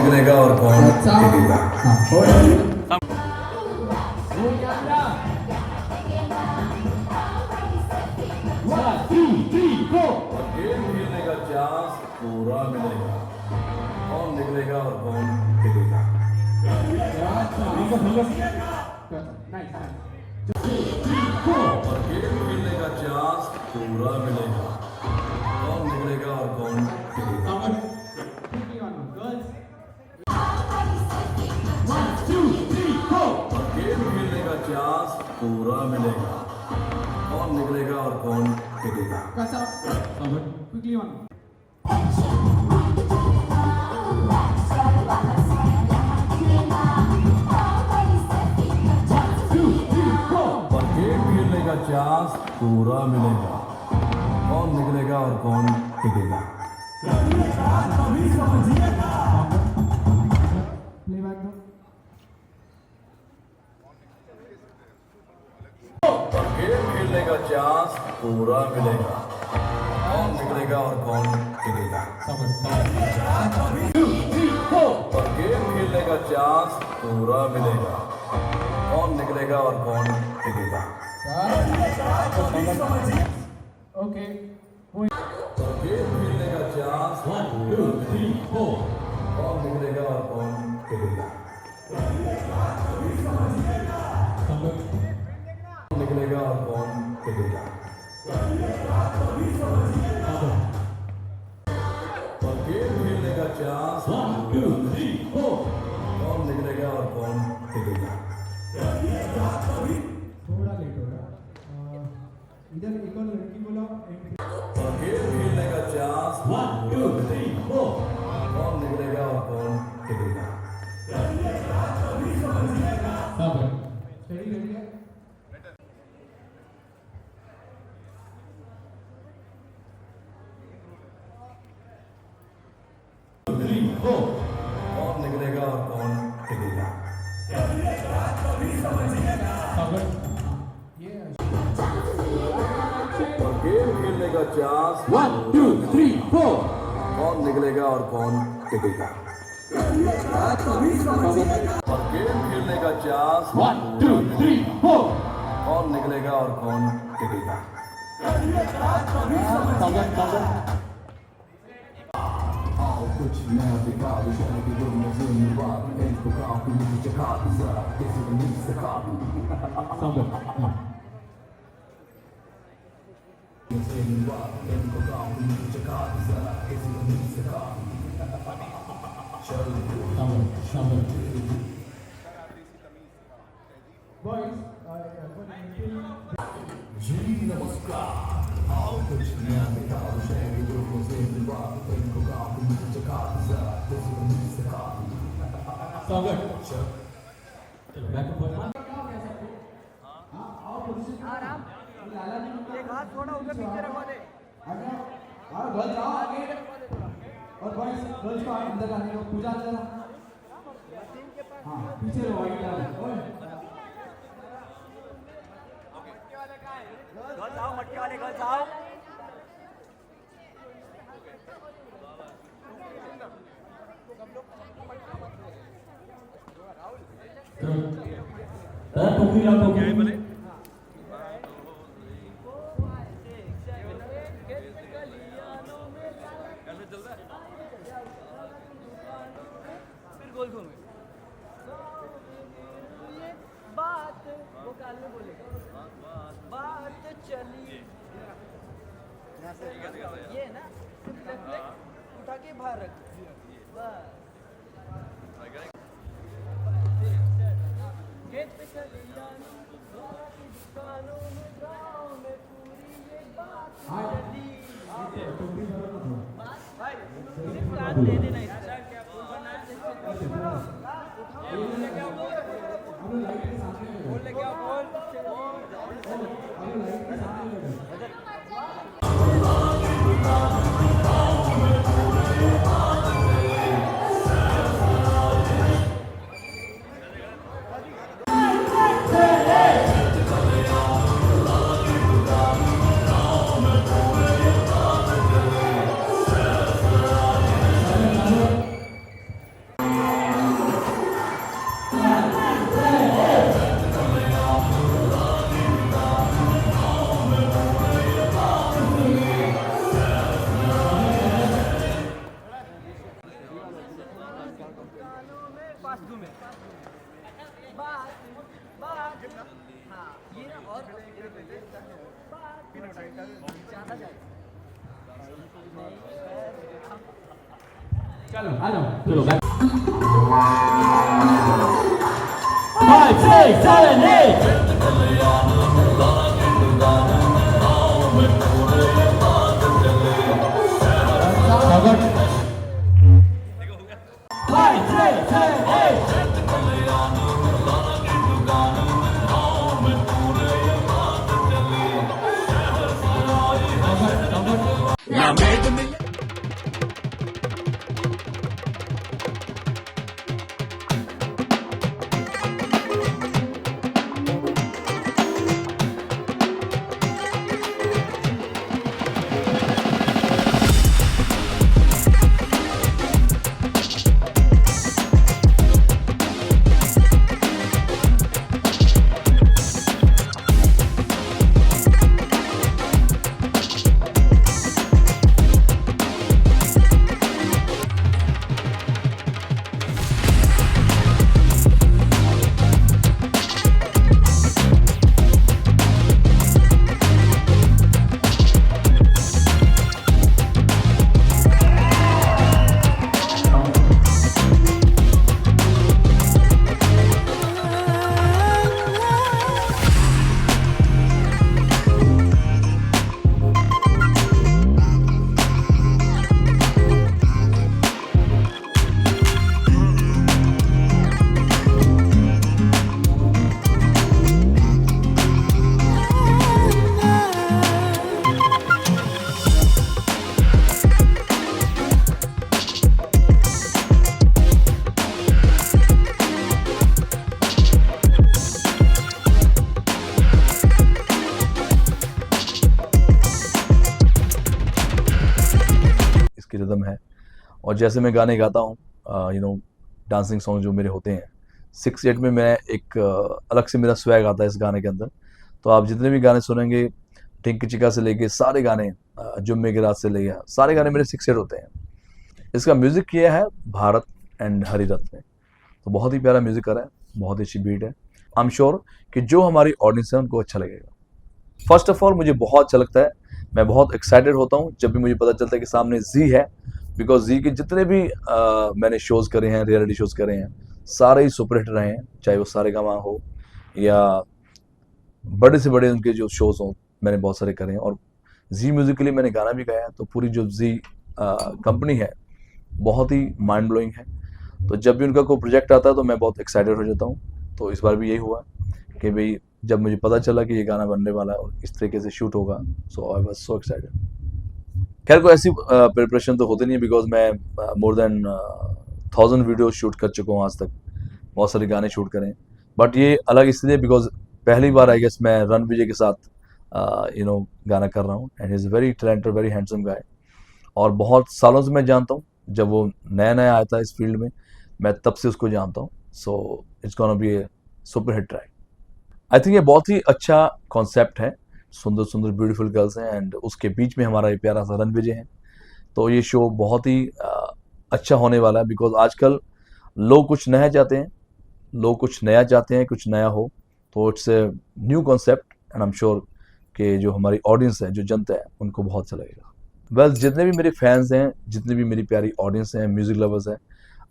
निकलेगा और कौन टिकेगा। गेम खेलने का चांस पूरा मिलेगा, कौन निकलेगा और कौन टिकेगा। गेम खेलने का चांस पूरा मिलेगा, कौन निकलेगा और कौन टिकेगा। गेम खेलने का चांस पूरा मिलेगा, कौन निकलेगा और कौन टिकेगा। चांस पूरा मिलेगा, कौन निकलेगा और कौन टिकेगा। गेम खेलने का चांस पूरा मिलेगा, कौन निकलेगा और कौन टिकेगा। गेम खेलने का चांस पूरा मिलेगा, कौन निकलेगा और कौन टिकेगा। ओके गेम खेलने का चांस कौन निकलेगा और कौन टिकेगा। निकलेगा और कौन टिकेगा। गेम खेलने का चांस कौन निकलेगा और कौन टिकेगा। थोड़ा लेट हो रहा इधर एक और लड़की बोला गेम खेलने का चांस कौन निकलेगा और कौन टिकेगा। सही लड़की कौन निकलेगा और कौन टिकेगा। गेम खेलने का चांस 1 2 3 4 कौन निकलेगा और कौन टिकेगा। और गेम खेलने का चांस 1 2 3 4 कौन निकलेगा और कौन टिकेगा। कुछ नया दिखा दो शहर की दुनिया से निवार इनको काफी मुझे चखा दो जरा किसी को नहीं सिखा दो। मुझे निवार इनको काफी मुझे चखा दो जरा किसी को नहीं सिखा दो। चल जी नमस्कार आओ कुछ नया दिखा दो शहर की दुनिया से निवार इनको काफी मुझे चखा दो जरा किसी को नहीं सिखा दो। एक हाथ थोड़ा उधर पीछे रखवा दे। गर्ल्स आओ आगे और बॉयज गर्ल्स को अंदर आने को पूजा चला। हाँ पीछे रहो गर्ल्स आओ मटके वाले गर्ल्स आओ। गोल घूम बात वो काल में बोलेगा बात चली ये ना उठा के बाहर रख गेट पे चली दुकानों में गाँव में पूरी ये बात चली भाई सिर्फ हाथ दे देना इसका बोल ले क्या बोल चलो आ जाओ, चलो बैक। 5, 6, 7, 8 5, 6, 7, 8 इसकी रिदम है। और जैसे मैं गाने गाता हूँ, डांसिंग सॉन्ग जो मेरे होते हैं, 6/8 में मैं एक अलग से मेरा स्वैग आता है इस गाने के अंदर। तो आप जितने भी गाने सुनेंगे, टिंकी चिका से लेके सारे गाने, जुम्मे की रात से लेके सारे गाने मेरे 6/8 होते हैं। इसका म्यूज़िक किया है भारत एंड हरिरत्न ने। तो बहुत ही प्यारा म्यूज़िक कर रहा है, बहुत ही अच्छी बीट है। आई एम श्योर कि जो हमारी ऑडियंस है उनको अच्छा लगेगा। फर्स्ट ऑफ ऑल मुझे बहुत अच्छा लगता है, मैं बहुत एक्साइटेड होता हूँ जब भी मुझे पता चलता है कि सामने जी है, बिकॉज जी के जितने भी मैंने शोज़ करे हैं, रियलिटी शोज़ करे हैं, सारे ही सुपरहिट रहे हैं, चाहे वो सारेगामा हो या बड़े से बड़े उनके जो शोज़ हों, मैंने बहुत सारे करे हैं। और जी म्यूज़िक के लिए मैंने गाना भी गाया है। तो पूरी जो जी कंपनी है बहुत ही माइंड ब्लोइंग है। तो जब भी उनका कोई प्रोजेक्ट आता है तो मैं बहुत एक्साइटेड हो जाता हूँ। तो इस बार भी यही हुआ कि भाई जब मुझे पता चला कि ये गाना बनने वाला है और इस तरीके से शूट होगा, सो आई वाज सो एक्साइटेड। खैर कोई ऐसी प्रिपरेशन तो होती नहीं है, बिकॉज मैं मोर देन 1000 वीडियो शूट कर चुका हूँ आज तक, बहुत सारे गाने शूट करें। बट ये अलग इसलिए बिकॉज पहली बार आई गेस मैं रन विजय के साथ गाना कर रहा हूँ। And is very talented, very handsome guy, और बहुत सालों से मैं जानता हूँ। जब वो नया नया आया था इस फील्ड में, मैं तब से उसको जानता हूँ। So it's gonna be A super hit track. I think ये बहुत ही अच्छा कॉन्सेप्ट है। सुंदर सुंदर ब्यूटीफुल गर्ल्स हैं एंड उसके बीच में हमारा ये प्यारा सा रन विजय है। तो ये शो बहुत ही अच्छा होने वाला है, बिकॉज आजकल लोग कुछ नया चाहते हैं, लोग कुछ नया चाहते हैं, कुछ नया हो। तो it's a new concept and I am sure कि जो हमारी ऑडियंस है, जो जनता है, उनको बहुत अच्छा लगेगा। वेल, जितने भी मेरे फैंस हैं, जितनी भी मेरी प्यारी ऑडियंस हैं, म्यूज़िक लवर्स हैं,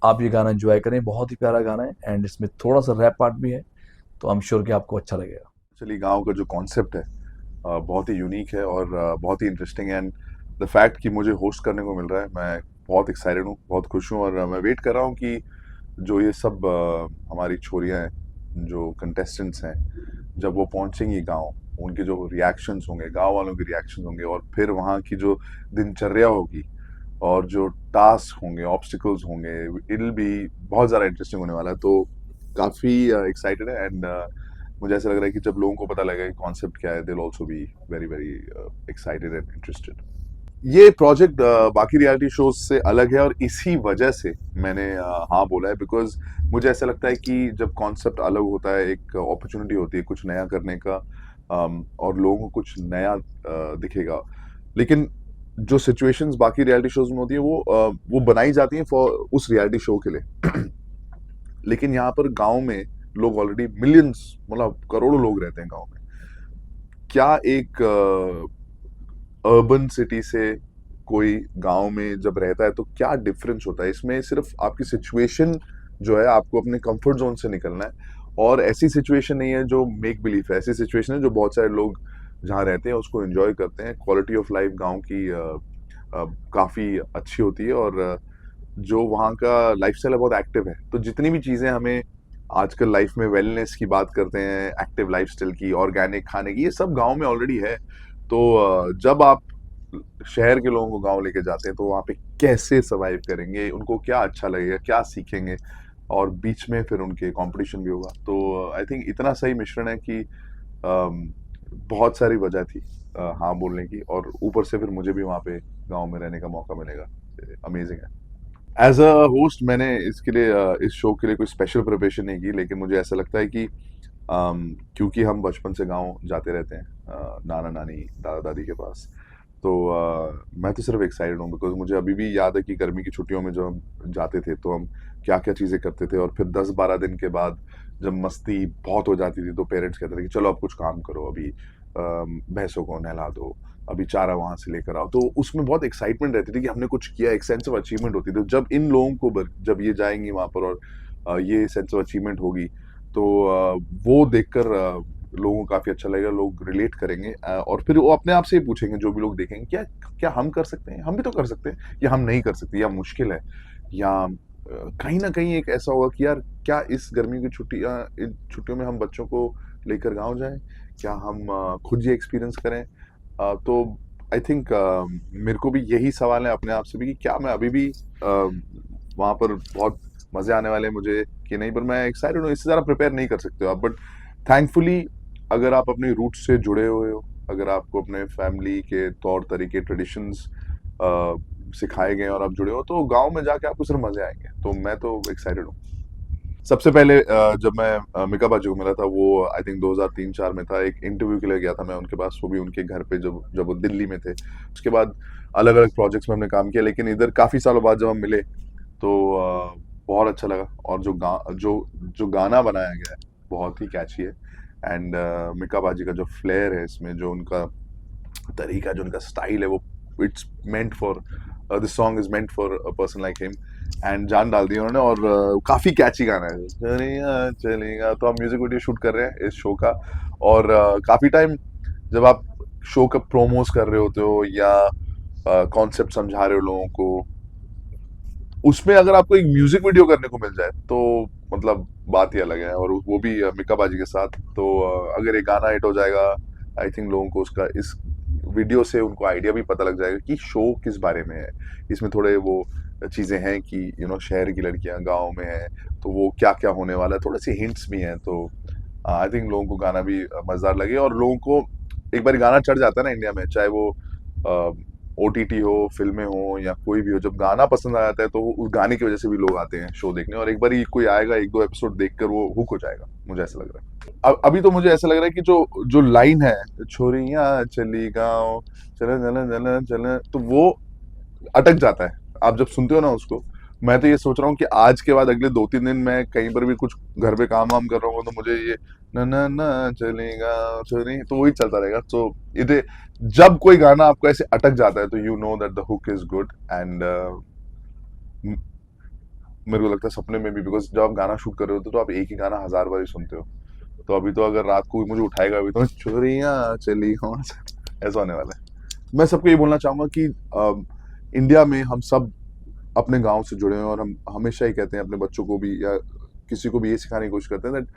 आप ये गाना एंजॉय करें। बहुत ही प्यारा गाना है एंड इसमें थोड़ा सा रैप पार्ट भी है, तो आई एम श्योर कि आपको अच्छा लगेगा। चलिए, गांव का जो कॉन्सेप्ट है बहुत ही यूनिक है और बहुत ही इंटरेस्टिंग है। एंड द फैक्ट कि मुझे होस्ट करने को मिल रहा है, मैं बहुत एक्साइटेड हूँ, बहुत खुश हूँ। और मैं वेट कर रहा हूँ कि जो ये सब हमारी छोरियाँ हैं, जो कंटेस्टेंट्स हैं, जब वो पहुँचेंगी गांव, उनके जो रिएक्शंस होंगे, गांव वालों के रिएक्शंस होंगे, और फिर वहाँ की जो दिनचर्या होगी और जो टास्क होंगे, ऑब्स्टिकल्स होंगे, इट विल बी बहुत ज़्यादा इंटरेस्टिंग होने वाला है। तो काफ़ी एक्साइटेड है। एंड मुझे ऐसा लग रहा है कि जब लोगों को पता लगेगा कि कॉन्सेप्ट क्या है, they will also be very very excited and interested. ये प्रोजेक्ट बाकी रियलिटी शोज से अलग है और इसी वजह से मैंने हाँ बोला है, बिकॉज मुझे ऐसा लगता है कि जब कॉन्सेप्ट अलग होता है, एक अपॉर्चुनिटी होती है कुछ नया करने का, और लोगों को कुछ नया दिखेगा। लेकिन जो सिचुएशंस बाकी रियलिटी शोज में होती है वो बनाई जाती हैं फॉर उस रियलिटी शो के लिए। लेकिन यहाँ पर गांव में लोग ऑलरेडी मिलियंस, मतलब करोड़ों लोग रहते हैं गांव में। क्या एक अर्बन सिटी से कोई गांव में जब रहता है तो क्या डिफरेंस होता है। इसमें सिर्फ आपकी सिचुएशन जो है, आपको अपने कंफर्ट जोन से निकलना है, और ऐसी सिचुएशन नहीं है जो मेक बिलीफ है, ऐसी सिचुएशन है जो बहुत सारे लोग जहाँ रहते हैं उसको एंजॉय करते हैं। क्वालिटी ऑफ लाइफ गांव की काफ़ी अच्छी होती है, और जो वहाँ का लाइफस्टाइल है बहुत एक्टिव है। तो जितनी भी चीज़ें हमें आजकल लाइफ में वेलनेस की बात करते हैं, एक्टिव लाइफस्टाइल की, ऑर्गेनिक खाने की, ये सब गांव में ऑलरेडी है। तो जब आप शहर के लोगों को गांव लेके जाते हैं तो वहाँ पे कैसे सर्वाइव करेंगे, उनको क्या अच्छा लगेगा, क्या सीखेंगे, और बीच में फिर उनके कंपटीशन भी होगा। तो आई थिंक इतना सही मिश्रण है कि बहुत सारी वजह थी हाँ बोलने की, और ऊपर से फिर मुझे भी वहाँ पे गांव में रहने का मौका मिलेगा। अमेजिंग है। एज अ होस्ट मैंने इसके लिए इस शो के लिए कोई स्पेशल प्रिपरेशन नहीं की, लेकिन मुझे ऐसा लगता है कि क्योंकि हम बचपन से गांव जाते रहते हैं नाना नानी दादा दादी के पास, तो मैं तो सिर्फ एक्साइटेड हूँ, बिकॉज मुझे अभी भी याद है कि गर्मी की छुट्टियों में जो हम जाते थे तो हम क्या क्या चीज़ें करते थे, और फिर 10-12 दिन के बाद जब मस्ती बहुत हो जाती थी तो पेरेंट्स कहते थे कि चलो अब कुछ काम करो, अभी भैंसों को नहला दो, अभी चारा वहाँ से लेकर आओ। तो उसमें बहुत एक्साइटमेंट रहती थी कि हमने कुछ किया, एक सेंस ऑफ अचीवमेंट होती थी। जब इन लोगों को जब ये जाएंगी वहाँ पर और ये सेंस ऑफ अचीवमेंट होगी, तो वो देखकर लोगों को काफ़ी अच्छा लगेगा, लोग रिलेट करेंगे, और फिर वो अपने आप से ही पूछेंगे, जो भी लोग देखेंगे, क्या क्या हम कर सकते हैं, हम भी तो कर सकते हैं, या हम नहीं कर सकते, या मुश्किल है, या कहीं ना कहीं एक ऐसा होगा कि यार क्या इस गर्मी की इन छुट्टियों में हम बच्चों को लेकर गाँव जाएं, क्या हम खुद ये एक्सपीरियंस करें। तो आई थिंक मेरे को भी यही सवाल है अपने आप से भी कि क्या मैं अभी भी वहाँ पर बहुत मज़े आने वाले हैं मुझे कि नहीं, पर मैं एक्साइटेड हूँ। इससे ज़्यादा प्रिपेयर नहीं कर सकते हो आप, बट थैंकफुली अगर आप अपनी रूट से जुड़े हुए हो, अगर आपको अपने फैमिली के तौर तरीके ट्रेडिशंस सिखाए गए और आप जुड़े हो, तो गांव में जाके आपको सिर्फ मज़े आएंगे। तो मैं तो एक्साइटेड हूँ। सबसे पहले जब मैं मिका बाजी को मिला था, वो आई थिंक 2003-4 में था, एक इंटरव्यू के लिए गया था मैं उनके पास, वो भी उनके घर पे जब वो दिल्ली में थे। उसके बाद अलग अलग प्रोजेक्ट्स में हमने काम किया, लेकिन इधर काफ़ी सालों बाद जब हम मिले तो बहुत अच्छा लगा। और जो गाना बनाया गया है बहुत ही कैची है, एंड मिका बाजी का जो फ्लेयर है इसमें, जो उनका तरीका, जो उनका स्टाइल है, वो it's meant for this song is meant for a person like him, and जान डाल दी उन्होंने। और काफ़ी कैची गाना है, चलेगा चलेगा। तो हम म्यूजिक वीडियो शूट कर रहे हैं इस शो का, और काफ़ी टाइम जब आप शो का प्रोमोस कर रहे होते हो या कॉन्सेप्ट समझा रहे हो लोगों को, उसमें अगर आपको एक म्यूजिक वीडियो करने को मिल जाए तो मतलब बात ही अलग है, और वो भी मिका बाजी के साथ। तो अगर ये गाना हिट हो जाएगा, आई थिंक लोगों को उसका इस वीडियो से उनको आइडिया भी पता लग जाएगा कि शो किस बारे में है। इसमें थोड़े वो चीज़ें हैं कि शहर की लड़कियां गांव में हैं, तो वो क्या क्या होने वाला है, थोड़े से हिंट्स भी हैं। तो आई थिंक लोगों को गाना भी मज़ेदार लगे, और लोगों को एक बार गाना चढ़ जाता है ना इंडिया में, चाहे वो OTT हो, फिल्में हो, या कोई भी हो, जब गाना पसंद आ जाता है तो उस गाने की वजह से भी लोग आते हैं शो देखने, और एक बार ही कोई आएगा 1-2 एपिसोड देखकर वो हुक हो जाएगा, मुझे ऐसा लग रहा है। अभी तो मुझे ऐसा लग रहा है कि जो लाइन है, छोरियां चली गाँव चले चले चले चले, तो वो अटक जाता है आप जब सुनते हो ना उसको। मैं तो ये सोच रहा हूँ कि आज के बाद अगले 2-3 दिन मैं कहीं पर भी कुछ घर पे काम वाम कर रहा हूँ तो मुझे ये ना ना ना चलेगा छोरी, तो वही चलता रहेगा। तो इधर जब कोई गाना आपको ऐसे अटक जाता है तो you know that the hook is good, and मेरे को लगता है सपने में भी, बिकॉज जब आप गाना शूट कर रहे होते हो तो आप एक ही गाना 1000 बार ही सुनते हो। तो अभी तो अगर रात को मुझे उठाएगा अभी तो छोरियां चली गाँव ऐसा होने वाला है। मैं सबको ये बोलना चाहूँगा कि इंडिया में हम सब अपने गांव से जुड़े हैं, और हम हमेशा ही कहते हैं अपने बच्चों को भी या किसी को भी ये सिखाने की कोशिश करते हैं दैट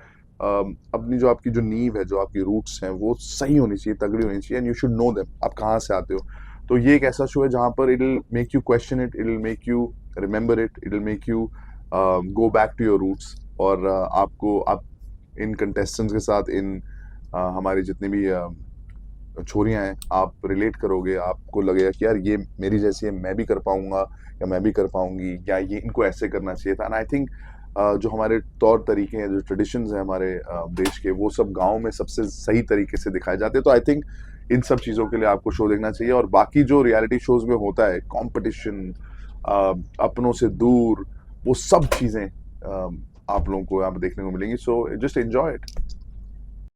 अपनी जो आपकी जो नींव है, जो आपकी रूट्स हैं, वो सही होनी चाहिए, तगड़ी होनी चाहिए, and you should know them, आप कहाँ से आते हो। तो ये एक ऐसा शो है जहाँ पर it will make you question it, it will make you remember it, it will make you go back to your roots. और आप इन कंटेस्टेंट्स के साथ, इन हमारी जितनी भी छोरियां हैं, आप रिलेट करोगे, आपको लगेगा कि यार ये मेरी जैसी है, मैं भी कर पाऊंगा या मैं भी कर पाऊंगी, या ये इनको ऐसे करना चाहिए था। एंड आई थिंक जो हमारे तौर तरीके हैं, जो ट्रेडिशंस हैं हमारे देश के, वो सब गांव में सबसे सही तरीके से दिखाए जाते हैं। तो आई थिंक इन सब चीज़ों के लिए आपको शो देखना चाहिए। और बाकी जो रियलिटी शोज में होता है, कंपटीशन, अपनों से दूर, वो सब चीज़ें आप लोगों को यहाँ पे देखने को मिलेंगी। So just enjoy it.